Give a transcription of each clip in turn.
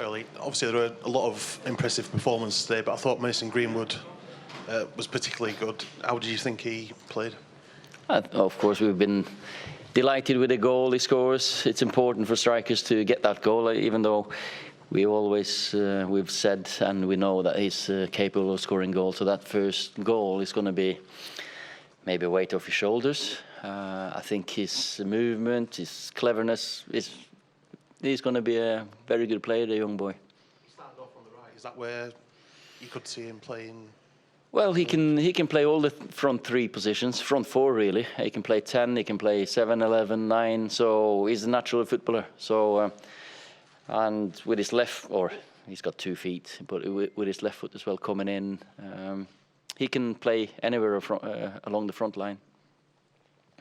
Ollie, obviously there were a lot of impressive performances today, but I thought Mason Greenwood was particularly good. How did you think he played? Of course, we've been delighted with the goal he scores. It's important for strikers to get that goal, even though we've said and we know that he's capable of scoring goals. So that first goal is going to be maybe a weight off his shoulders. I think his movement, his cleverness, he's going to be a very good player, the young boy. He started off on the right. Is that where you could see him playing? Well, he can play all the front three positions, front four really. He can play 10, he can play 7, 11, 9. So he's a natural footballer. So and with his he's got 2 feet, but with his left foot as well coming in, he can play anywhere along the front line.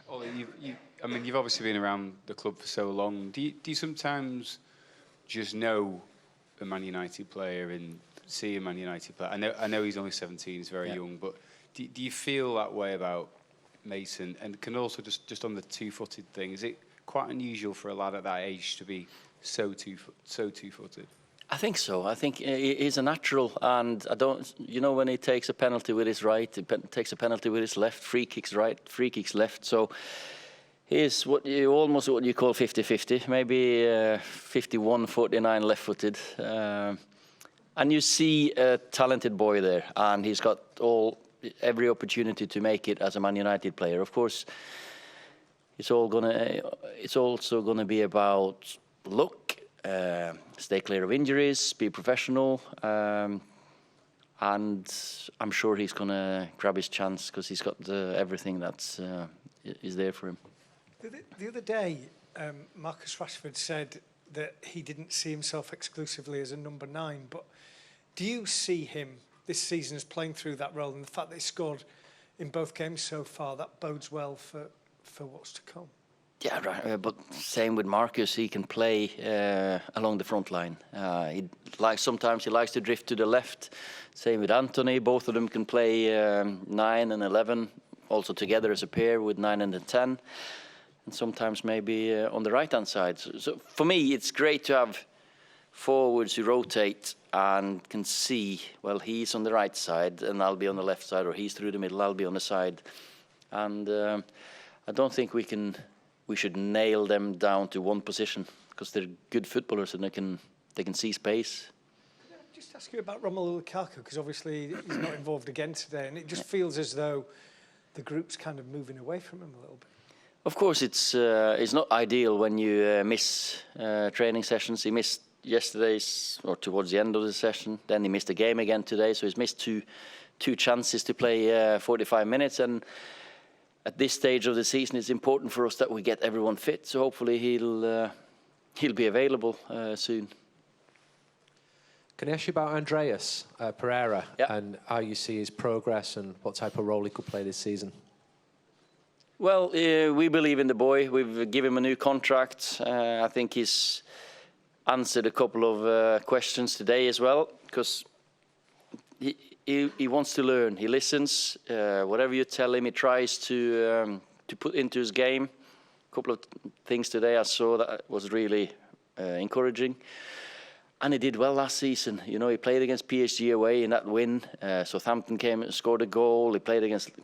Ollie, you've obviously been around the club for so long. Do you sometimes just know a Man United player and see a Man United player? I know he's only 17, he's very young, but do you feel that way about Mason? And can also just on the two-footed thing, is it quite unusual for a lad at that age to be so two-footed? I think so. I think he's a natural, and when he takes a penalty with his right, he takes a penalty with his left, free kicks right, free kicks left. So he's almost what you call 50-50, maybe 51-49 left-footed. And you see a talented boy there, and he's got every opportunity to make it as a Man United player. Of course, it's also gonna be about luck, stay clear of injuries, be professional, and I'm sure he's gonna grab his chance because he's got everything that's is there for him. The other day, Marcus Rashford said that he didn't see himself exclusively as a number 9, but do you see him this season as playing through that role, and the fact that he scored in both games so far, that bodes well for what's to come? Yeah, right. But same with Marcus. He can play along the front line. Sometimes he likes to drift to the left. Same with Anthony. Both of them can play 9 and 11, also together as a pair with 9 and 10. And sometimes maybe on the right-hand side. So for me, it's great to have forwards who rotate and can see, well, he's on the right side and I'll be on the left side, or he's through the middle, I'll be on the side. And I don't think we should nail them down to one position, because they're good footballers and they can see space. Just ask you about Romelu Lukaku, because obviously he's not involved again today, and it just feels as though the group's kind of moving away from him a little bit. Of course, it's not ideal when you miss training sessions. He missed yesterday's, or towards the end of the session. Then he missed a game again today, so he's missed two chances to play 45 minutes. And at this stage of the season, it's important for us that we get everyone fit. So hopefully he'll be available soon. Can I ask you about Andreas Pereira and how you see his progress and what type of role he could play this season? Well, we believe in the boy. We've given him a new contract. I think he's answered a couple of questions today as well, because he wants to learn. He listens. Whatever you tell him, he tries to put into his game. A couple of things today I saw that was really encouraging. And he did well last season. You know, he played against PSG away in that win. Southampton came and scored a goal. He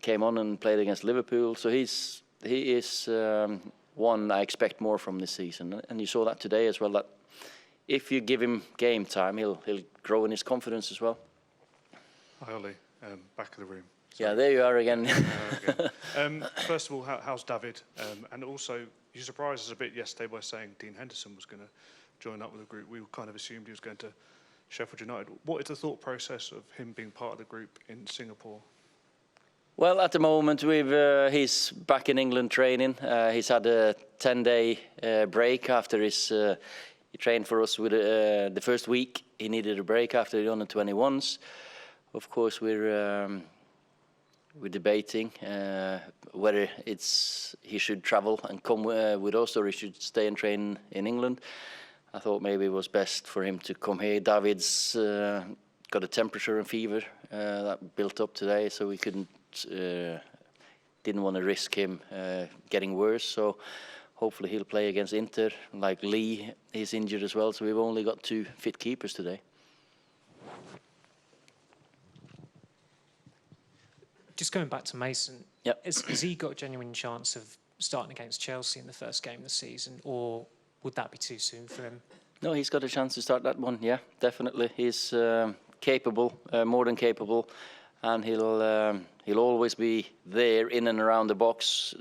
came on and played against Liverpool. So he is one I expect more from this season. And you saw that today as well, that if you give him game time, he'll grow in his confidence as well. Hi, Ollie. Back of the room. Sorry. Yeah, there you are again. First of all, how's David? And also, you surprised us a bit yesterday by saying Dean Henderson was going to join up with the group. We kind of assumed he was going to Sheffield United. What is the thought process of him being part of the group in Singapore? Well, at the moment, he's back in England training. He's had a 10-day break after he trained for us with the first week. He needed a break after the under-21s. Of course, we're debating whether he should travel and come with us, or he should stay and train in England. I thought maybe it was best for him to come here. David's got a temperature and fever that built up today, so we didn't want to risk him getting worse. So hopefully he'll play against Inter. Like Lee is injured as well, so we've only got 2 fit keepers today. Just going back to Mason, Yep. has he got a genuine chance of starting against Chelsea in the first game of the season, or would that be too soon for him? No, he's got a chance to start that one. Yeah, definitely. He's capable, more than capable, and he'll always be there in and around the box,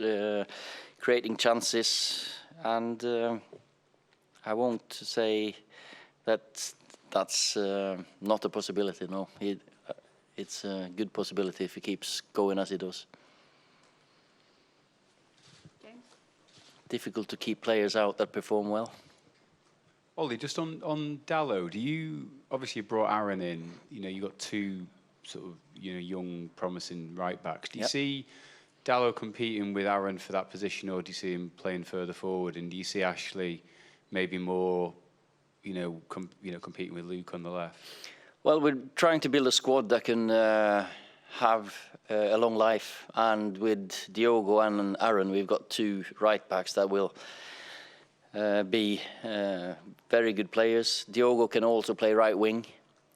creating chances. And I won't say that that's not a possibility. No, it's a good possibility if he keeps going as he does. James? Difficult to keep players out that perform well. Ollie, just on Dallo, do you obviously brought Aaron in? You know, you got 2 sort of young, promising right backs. Do you see Dallo competing with Aaron for that position, or do you see him playing further forward? And do you see Ashley maybe more, competing with Luke on the left? Well, we're trying to build a squad that can have a long life, and with Diogo and Aaron, we've got 2 right backs that will be very good players. Diogo can also play right wing.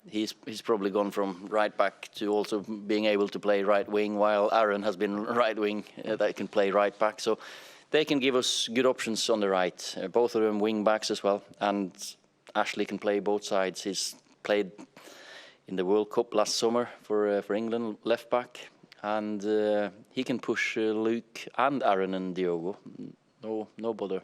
He's probably gone from right back to also being able to play right wing, while Aaron has been right wing that can play right back. So they can give us good options on the right. Both of them wing backs as well, and Ashley can play both sides. He's played in the World Cup last summer for England, left back, and he can push Luke and Aaron and Diogo. No bother.